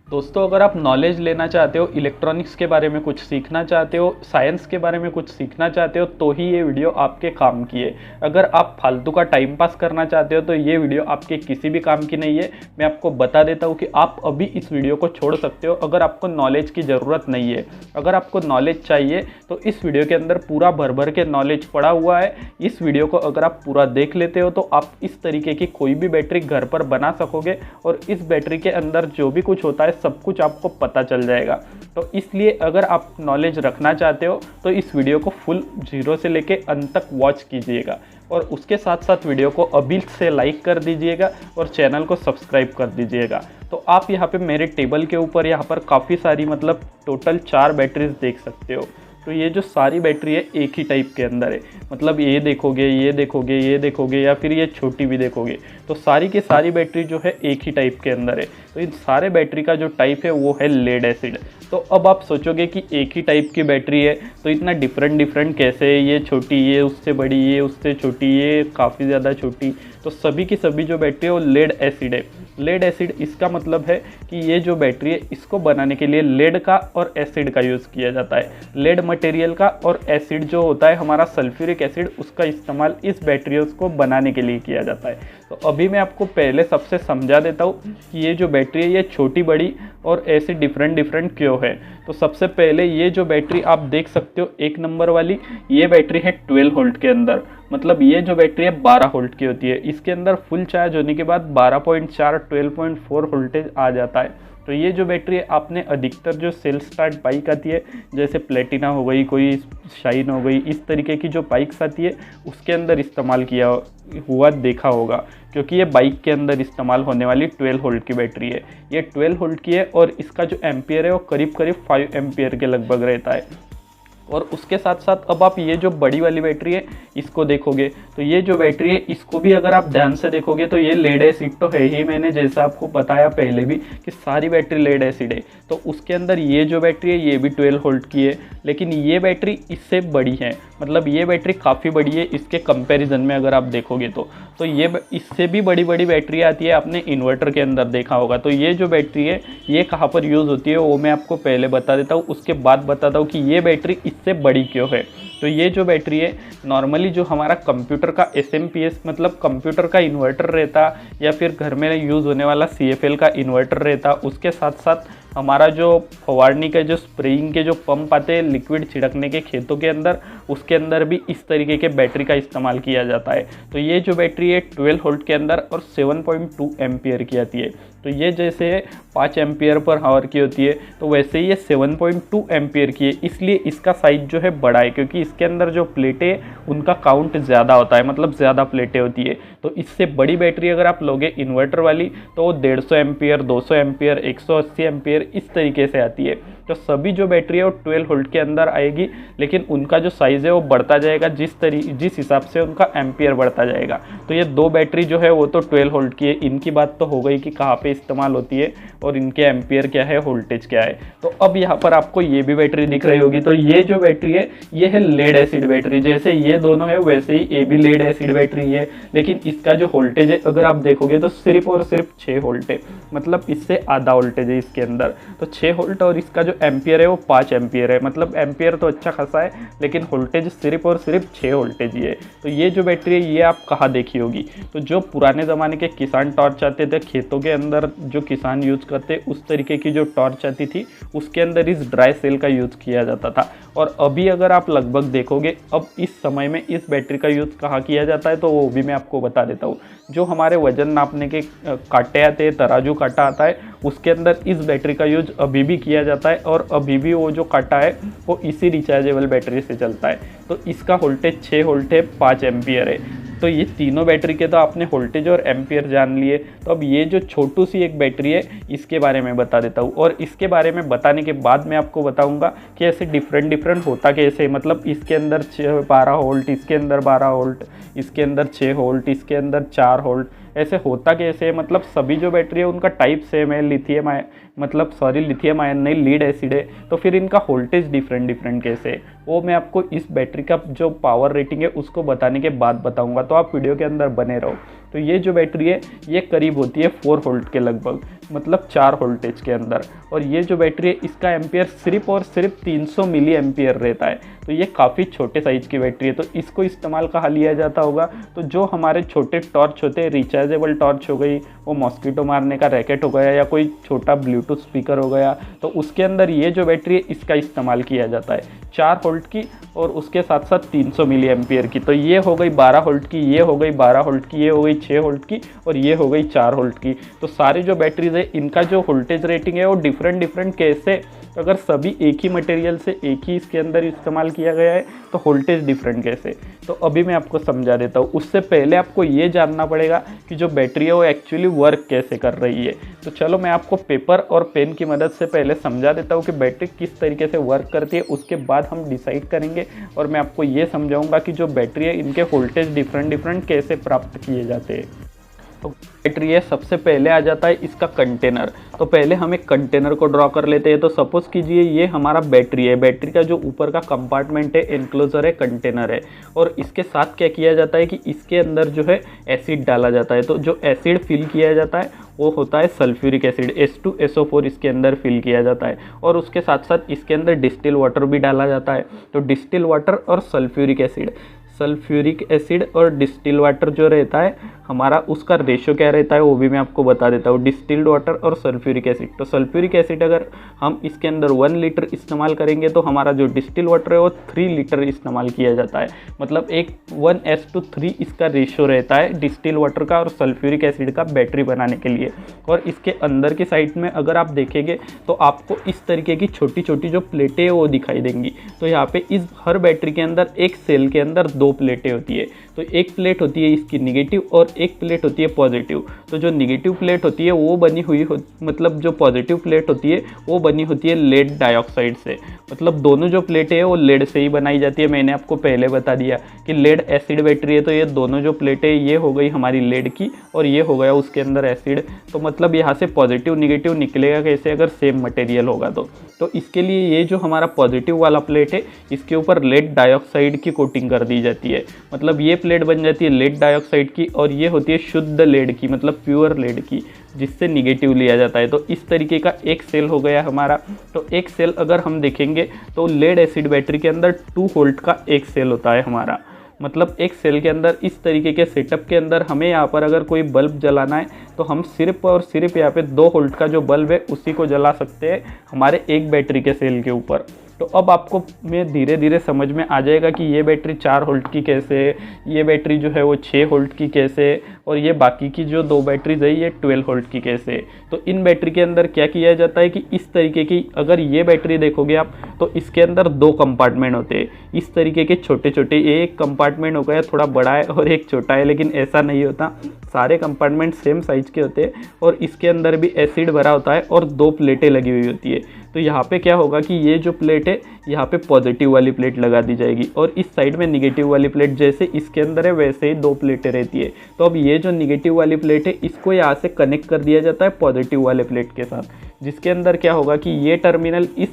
दोस्तों, अगर आप नॉलेज लेना चाहते हो, इलेक्ट्रॉनिक्स के बारे में कुछ सीखना चाहते हो, साइंस के बारे में कुछ सीखना चाहते हो, तो ही ये वीडियो आपके काम की है। अगर आप फालतू का टाइम पास करना चाहते हो तो ये वीडियो आपके किसी भी काम की नहीं है। मैं आपको बता देता हूँ कि आप अभी इस वीडियो को छोड़ सकते हो अगर आपको नॉलेज की ज़रूरत नहीं है। अगर आपको नॉलेज चाहिए तो इस वीडियो के अंदर पूरा भर भर के नॉलेज पड़ा हुआ है। इस वीडियो को अगर आप पूरा देख लेते हो तो आप इस तरीके की कोई भी बैटरी घर पर बना सकोगे और इस बैटरी के अंदर जो भी कुछ होता है सब कुछ आपको पता चल जाएगा। तो इसलिए अगर आप नॉलेज रखना चाहते हो तो इस वीडियो को फुल जीरो से लेके अंत तक वॉच कीजिएगा और उसके साथ साथ वीडियो को अभी से लाइक कर दीजिएगा और चैनल को सब्सक्राइब कर दीजिएगा। तो आप यहाँ पे मेरे टेबल के ऊपर यहाँ पर काफ़ी सारी मतलब टोटल 4 बैटरीज देख सकते हो। तो ये जो सारी बैटरी है एक ही टाइप के अंदर है, मतलब ये देखोगे, ये देखोगे, ये देखोगे या फिर ये छोटी भी देखोगे तो सारी की सारी बैटरी जो है एक ही टाइप के अंदर है। तो इन सारे बैटरी का जो टाइप है वो है लेड एसिड। तो अब आप सोचोगे कि एक ही टाइप की बैटरी है तो इतना डिफरेंट कैसे है, ये छोटी, ये उससे बड़ी, ये उससे छोटी, ये काफ़ी ज़्यादा छोटी। तो सभी की सभी जो बैटरी है वो लेड एसिड है। लेड एसिड इसका मतलब है कि ये जो बैटरी है इसको बनाने के लिए लेड का और एसिड का यूज़ किया जाता है। लेड मटेरियल का और एसिड जो होता है हमारा सल्फ्यूरिक एसिड, उसका इस्तेमाल इस बैटरियों को बनाने के लिए किया जाता है। तो अभी मैं आपको पहले सबसे समझा देता हूँ कि ये जो बैटरी है ये छोटी बड़ी और ऐसे डिफरेंट क्यों है। तो सबसे पहले ये जो बैटरी आप देख सकते हो 1 नंबर वाली, ये बैटरी है 12 वोल्ट के अंदर, मतलब ये जो बैटरी है 12 वोल्ट की होती है। इसके अंदर फुल चार्ज होने के बाद 12.4 12.4 वोल्टेज आ जाता है। तो ये जो बैटरी है आपने अधिकतर जो सेल्फ स्टार्ट बाइक आती है जैसे प्लेटिना हो गई, कोई शाइन हो गई, इस तरीके की जो बाइक्स आती है उसके अंदर इस्तेमाल किया हुआ देखा होगा, क्योंकि ये बाइक के अंदर इस्तेमाल होने वाली 12 वोल्ट की बैटरी है। ये 12 वोल्ट की है और इसका जो एम्पियर है वो करीब 5 एम्पियर के लगभग रहता है। और उसके साथ साथ अब आप ये जो बड़ी वाली बैटरी है इसको देखोगे तो ये जो बैटरी है इसको भी अगर आप ध्यान से देखोगे तो ये लेड एसिड तो है ही। मैंने जैसा आपको बताया पहले भी कि सारी बैटरी लेड एसिड है। तो उसके अंदर ये जो बैटरी है ये भी 12 वोल्ट की है, लेकिन ये बैटरी इससे बड़ी है, मतलब ये बैटरी काफ़ी बड़ी है इसके कंपैरिजन में अगर आप देखोगे तो ये इससे भी बड़ी बड़ी बैटरी आती है, आपने इन्वर्टर के अंदर देखा होगा। तो ये जो बैटरी है ये कहाँ पर यूज़ होती है वो मैं आपको पहले बता देता हूँ, उसके बाद बताता हूँ कि ये बैटरी इससे बड़ी क्यों है। तो ये जो बैटरी है नॉर्मली जो हमारा कंप्यूटर का एसएमपीएस मतलब कंप्यूटर का इन्वर्टर रहता या फिर घर में यूज़ होने वाला सीएफएल का इन्वर्टर रहता, उसके साथ साथ हमारा जो फवारनी के जो स्प्रेइंग के जो पंप आते हैं लिक्विड छिड़कने के खेतों के अंदर, उसके अंदर भी इस तरीके के बैटरी का इस्तेमाल किया जाता है। तो ये जो बैटरी है 12 वोल्ट के अंदर और 7.2 एम्पियर की आती है। तो ये जैसे 5 एम्पियर पर हावर की होती है तो वैसे ही ये 7.2 एम्पियर की है, इसलिए इसका साइज जो है बड़ा है, क्योंकि इसके अंदर जो प्लेटें उनका काउंट ज़्यादा होता है, मतलब ज़्यादा प्लेटें होती है। तो इससे बड़ी बैटरी अगर आप लोगे इन्वर्टर वाली तो वो 150 एम्पियर, 200 एम्पियर, 180 एम्पियर इस तरीके से आती है। तो सभी जो बैटरी है वो 12 वोल्ट के अंदर आएगी, लेकिन उनका जो साइज़ है वो बढ़ता जाएगा जिस हिसाब से उनका एम्पियर बढ़ता जाएगा। तो ये 2 बैटरी जो है वो तो 12 वोल्ट की है। इनकी बात तो हो गई कि कहाँ पे इस्तेमाल होती है और इनके एम्पियर क्या है, वोल्टेज क्या है। तो अब यहाँ पर आपको ये भी बैटरी दिख रही होगी। तो ये जो बैटरी है ये है लेड एसिड बैटरी। जैसे ये दोनों है वैसे ही ये भी लेड एसिड बैटरी है, लेकिन इसका जो वोल्टेज है अगर आप देखोगे तो सिर्फ और सिर्फ 6 वोल्ट है, मतलब इससे आधा वोल्टेज है इसके अंदर। तो 6 वोल्ट और इसका जो एम्पियर है वो 5 एम्पियर है, मतलब एम्पियर तो अच्छा खासा है लेकिन वोल्टेज सिर्फ और सिर्फ 6 वोल्टेज ही है। तो ये जो बैटरी है ये आप कहाँ देखी होगी, तो जो पुराने ज़माने के किसान टॉर्च आते थे खेतों के अंदर, जो किसान यूज़ करते उस तरीके की जो टॉर्च आती थी उसके अंदर इस ड्राई सेल का यूज़ किया जाता था। और अभी अगर आप लगभग देखोगे अब इस समय में इस बैटरी का यूज़ कहाँ किया जाता है तो वो भी मैं आपको बता देता हूँ। जो हमारे वजन नापने के कांटे आते हैं, तराजू कांटा आता है, उसके अंदर इस बैटरी का यूज अभी भी किया जाता है और अभी भी वो जो कांटा है वो इसी रिचार्जेबल बैटरी से चलता है। तो इसका वोल्टेज 6 वोल्ट है, 5 एम्पियर है। तो ये तीनों बैटरी के तो आपने वोल्टेज और एम्पियर जान लिए। तो अब ये जो छोटू सी एक बैटरी है इसके बारे में बता देता हूँ, और इसके बारे में बताने के बाद मैं आपको बताऊंगा कि ऐसे डिफरेंट होता कैसे, मतलब इसके अंदर 12 वोल्ट, इसके अंदर 12 वोल्ट, इसके अंदर 6 वोल्ट, इसके अंदर 4 वोल्ट, ऐसे होता कैसे है। मतलब सभी जो बैटरी है उनका टाइप सेम है, लिथियम मतलब सॉरी लिथियम आयन नहीं, लीड एसिड है, तो फिर इनका वोल्टेज डिफरेंट कैसे है वो मैं आपको इस बैटरी का जो पावर रेटिंग है उसको बताने के बाद बताऊंगा, तो आप वीडियो के अंदर बने रहो। तो ये जो बैटरी है ये करीब होती है 4 वोल्ट के लगभग, मतलब 4 वोल्टेज के अंदर। और ये जो बैटरी है इसका एम्पियर सिर्फ और सिर्फ 300 मिली एम्पियर रहता है, तो ये काफ़ी छोटे साइज़ की बैटरी है। तो इसको इस्तेमाल कहाँ लिया जाता होगा, तो जो हमारे छोटे टॉर्च होते हैं, रिचार्जेबल टॉर्च हो गई, वो मॉस्किटो मारने का रैकेट हो गया, या कोई छोटा ब्लूटूथ स्पीकर हो गया, तो उसके अंदर ये जो बैटरी है इसका इस्तेमाल किया जाता है 4 वोल्ट की, और उसके साथ साथ 300 मिली एम्पियर की। तो ये हो गई 12 वोल्ट की, ये हो गई 12 वोल्ट की, ये हो गई 6 वोल्ट की, और ये हो गई 4 वोल्ट की। तो सारी जो बैटरीज है इनका जो वोल्टेज रेटिंग है वो डिफरेंट कैसे, अगर सभी एक ही मटेरियल से एक ही इसके अंदर इस्तेमाल किया गया है तो वोल्टेज डिफरेंट कैसे, तो अभी मैं आपको समझा देता हूँ। उससे पहले आपको ये जानना पड़ेगा कि जो बैटरी है वो एक्चुअली वर्क कैसे कर रही है। तो चलो मैं आपको पेपर और पेन की मदद से पहले समझा देता हूँ कि बैटरी किस तरीके से वर्क करती है, उसके बाद हम डिसाइड करेंगे और मैं आपको ये समझाऊंगा कि जो बैटरी है इनके वोल्टेज डिफरेंट कैसे प्राप्त किए जाते हैं। तो बैटरी है, सबसे पहले आ जाता है इसका कंटेनर। तो पहले हम एक कंटेनर को ड्रॉ कर लेते हैं। तो सपोज कीजिए ये हमारा बैटरी है, बैटरी का जो ऊपर का कंपार्टमेंट है, एनक्लोजर है, कंटेनर है, और इसके साथ क्या किया जाता है कि इसके अंदर जो है एसिड डाला जाता है। तो जो एसिड फिल किया जाता है वो होता है सल्फ्यूरिक एसिड, H2SO4 इसके अंदर फिल किया जाता है, और उसके साथ साथ इसके अंदर डिस्टिल वाटर भी डाला जाता है। तो डिस्टिल वाटर और सल्फ्यूरिक एसिड और डिस्टिल वाटर जो रहता है हमारा, उसका रेशो क्या रहता है वो भी मैं आपको बता देता हूँ। डिस्टिल्ड वाटर और सल्फ्यूरिक एसिड, तो सल्फ्यूरिक एसिड अगर हम इसके अंदर 1 लीटर इस्तेमाल करेंगे तो हमारा जो डिस्टिल वाटर है वो 3 लीटर इस्तेमाल किया जाता है। मतलब एक 1:3 इसका रेशो रहता है डिस्टिल वाटर का और सल्फ्यूरिक एसिड का बैटरी बनाने के लिए। और इसके अंदर की साइड में अगर आप देखेंगे तो आपको इस तरीके की छोटी छोटी जो प्लेटें हैं वो दिखाई देंगी। तो यहाँ पे इस हर बैटरी के अंदर एक सेल के अंदर 2 प्लेटें होती है। तो एक प्लेट होती है इसकी निगेटिव और एक प्लेट होती है पॉजिटिव। तो जो निगेटिव प्लेट होती है वो बनी हुई मतलब जो पॉजिटिव प्लेट होती है वो बनी होती है लेड डाइऑक्साइड से। मतलब दोनों जो प्लेटें हैं वो लेड से ही बनाई जाती है। मैंने आपको पहले बता दिया कि लेड एसिड बैटरी है, तो ये दोनों जो प्लेटें ये हो गई हमारी लेड की और ये हो गया उसके अंदर एसिड। तो मतलब यहाँ से पॉजिटिव निगेटिव निकलेगा कैसे, अगर सेम मटेरियल होगा तो इसके लिए ये जो हमारा पॉजिटिव वाला प्लेट है इसके ऊपर लेड डाइऑक्साइड की कोटिंग कर दी जाती है। मतलब ये प्लेट बन जाती है लेड डाइऑक्साइड की, और ये होती है शुद्ध लेड की, मतलब प्योर लेड की, जिससे निगेटिव लिया जाता है। तो इस तरीके का एक सेल हो गया हमारा। तो एक सेल अगर हम देखेंगे तो लेड एसिड बैटरी के अंदर 2 वोल्ट का एक सेल होता है हमारा। मतलब एक सेल के अंदर इस तरीके के सेटअप के अंदर हमें यहाँ पर अगर कोई बल्ब जलाना है तो हम सिर्फ और सिर्फ यहाँ पे 2 वोल्ट का जो बल्ब है उसी को जला सकते हैं हमारे एक बैटरी के सेल के ऊपर। तो अब आपको में धीरे धीरे समझ में आ जाएगा कि ये बैटरी 4 वोल्ट की कैसे है, ये बैटरी जो है वो 6 वोल्ट की कैसे है, और ये बाकी की जो 2 बैटरीज है ये 12 वोल्ट की कैसे है। तो इन बैटरी के अंदर क्या किया जाता है कि इस तरीके की अगर ये बैटरी देखोगे आप तो इसके अंदर 2 कंपार्टमेंट होते हैं इस तरीके के छोटे छोटे। एक कंपार्टमेंट हो गया थोड़ा बड़ा है और एक छोटा है, लेकिन ऐसा नहीं होता, सारे कंपार्टमेंट सेम साइज के होते हैं और इसके अंदर भी एसिड भरा होता है और 2 प्लेटें लगी हुई होती है। तो यहाँ पे क्या होगा कि ये जो प्लेट है यहाँ पे पॉजिटिव वाली प्लेट लगा दी जाएगी और इस साइड में निगेटिव वाली प्लेट, जैसे इसके अंदर है वैसे ही 2 प्लेटें रहती है। तो अब ये जो निगेटिव वाली प्लेट है इसको यहाँ से कनेक्ट कर दिया जाता है पॉजिटिव वाले प्लेट के साथ, जिसके अंदर क्या होगा कि ये टर्मिनल इस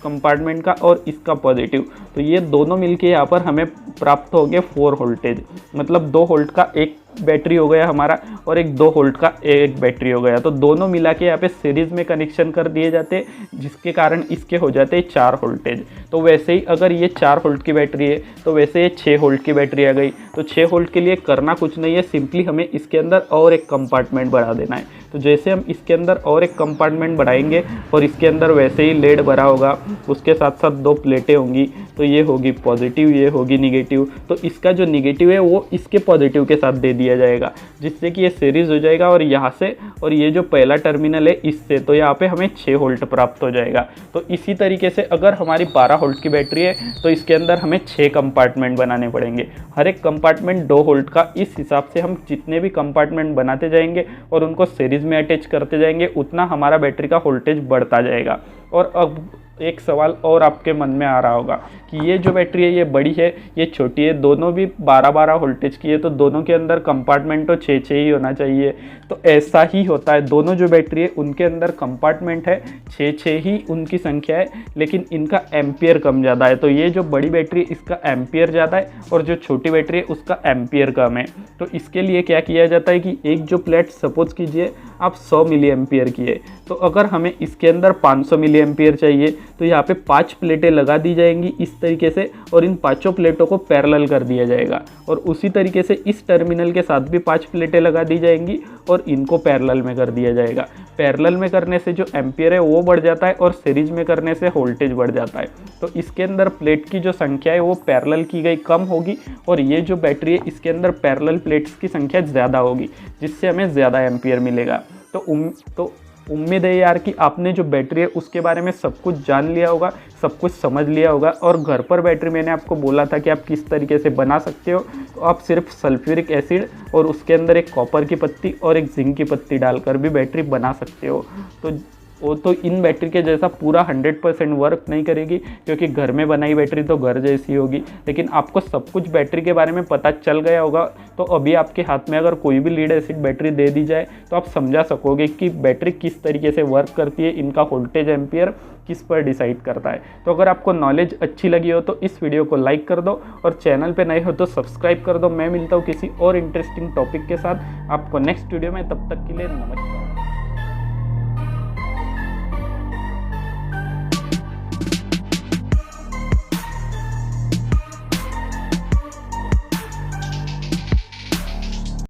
कंपार्टमेंट का और इसका पॉजिटिव, तो ये दोनों मिलके यहाँ पर हमें प्राप्त हो गए 4 वोल्टेज। मतलब 2 वोल्ट का एक बैटरी हो गया हमारा और एक 2 वोल्ट का एक बैटरी हो गया। तो दोनों मिला के यहाँ पे सीरीज में कनेक्शन कर दिए जाते, जिसके कारण इसके हो जाते 4 वोल्टेज। तो वैसे ही अगर ये 4 वोल्ट की बैटरी है तो वैसे ये 6 वोल्ट की बैटरी आ गई। तो 6 वोल्ट के लिए करना कुछ नहीं है, सिंपली हमें इसके अंदर और एक कंपार्टमेंट बढ़ा देना है। तो जैसे हम इसके अंदर और एक कंपार्टमेंट बढ़ाएंगे और इसके अंदर वैसे ही लेड भरा होगा, उसके साथ साथ 2 प्लेटें होंगी, तो ये होगी पॉजिटिव, ये होगी निगेटिव। तो इसका जो निगेटिव है वो इसके पॉजिटिव के साथ दे दिया जाएगा, जिससे कि ये सीरीज हो जाएगा और यहाँ से, और ये जो पहला टर्मिनल है इससे, तो यहाँ पे हमें 6 वोल्ट प्राप्त हो जाएगा। तो इसी तरीके से अगर हमारी 12 वोल्ट की बैटरी है तो इसके अंदर हमें 6 कंपार्टमेंट बनाने पड़ेंगे, हर एक कंपार्टमेंट 2 वोल्ट का। इस हिसाब से हम जितने भी कंपार्टमेंट बनाते जाएंगे और उनको सीरीज में अटैच करते जाएंगे, उतना हमारा बैटरी का वोल्टेज बढ़ता जाएगा। और अब एक सवाल और आपके मन में आ रहा होगा कि ये जो बैटरी है ये बड़ी है, ये छोटी है, दोनों भी 12-12 वोल्टेज की है, तो दोनों के अंदर कंपार्टमेंट तो 6-6 ही होना चाहिए। तो ऐसा ही होता है, दोनों जो बैटरी है उनके अंदर कंपार्टमेंट है 6-6 ही उनकी संख्या है, लेकिन इनका एम्पियर कम ज़्यादा है। तो ये जो बड़ी बैटरी है इसका एम्पियर ज़्यादा है और जो छोटी बैटरी है उसका एम्पियर कम है। तो इसके लिए क्या किया जाता है कि एक जो प्लेट सपोज कीजिए आप 100 मिली एम्पियर की है, तो अगर हमें इसके अंदर 500 मिली एम्पियर चाहिए तो यहाँ पे 5 प्लेटें लगा दी जाएंगी इस तरीके से, और इन 5 प्लेटों को पैरेलल कर दिया जाएगा। और उसी तरीके से इस टर्मिनल के साथ भी 5 प्लेटें लगा दी जाएंगी और इनको पैरेलल में कर दिया जाएगा। पैरेलल में करने से जो एम्पियर है वो बढ़ जाता है और सीरीज में करने से वोल्टेज बढ़ जाता है। तो इसके अंदर प्लेट की जो संख्या है वो पैरेलल की गई कम होगी, और ये जो बैटरी है इसके अंदर पैरेलल प्लेट्स की संख्या ज़्यादा होगी, जिससे हमें ज़्यादा एम्पियर मिलेगा। तो उम्मीद है यार कि आपने जो बैटरी है उसके बारे में सब कुछ जान लिया होगा, सब कुछ समझ लिया होगा। और घर पर बैटरी मैंने आपको बोला था कि आप किस तरीके से बना सकते हो, तो आप सिर्फ सल्फ्यूरिक एसिड और उसके अंदर एक कॉपर की पत्ती और एक जिंक की पत्ती डालकर भी बैटरी बना सकते हो। तो वो तो इन बैटरी के जैसा पूरा 100% वर्क नहीं करेगी, क्योंकि घर में बनाई बैटरी तो घर जैसी होगी, लेकिन आपको सब कुछ बैटरी के बारे में पता चल गया होगा। तो अभी आपके हाथ में अगर कोई भी लीड एसिड बैटरी दे दी जाए तो आप समझा सकोगे कि बैटरी किस तरीके से वर्क करती है, इनका वोल्टेज एम्पियर किस पर डिसाइड करता है। तो अगर आपको नॉलेज अच्छी लगी हो तो इस वीडियो को लाइक कर दो, और चैनल पे नए हो तो सब्सक्राइब कर दो। मैं मिलता हूँ किसी और इंटरेस्टिंग टॉपिक के साथ आपको नेक्स्ट वीडियो में, तब तक के लिए नमस्कार।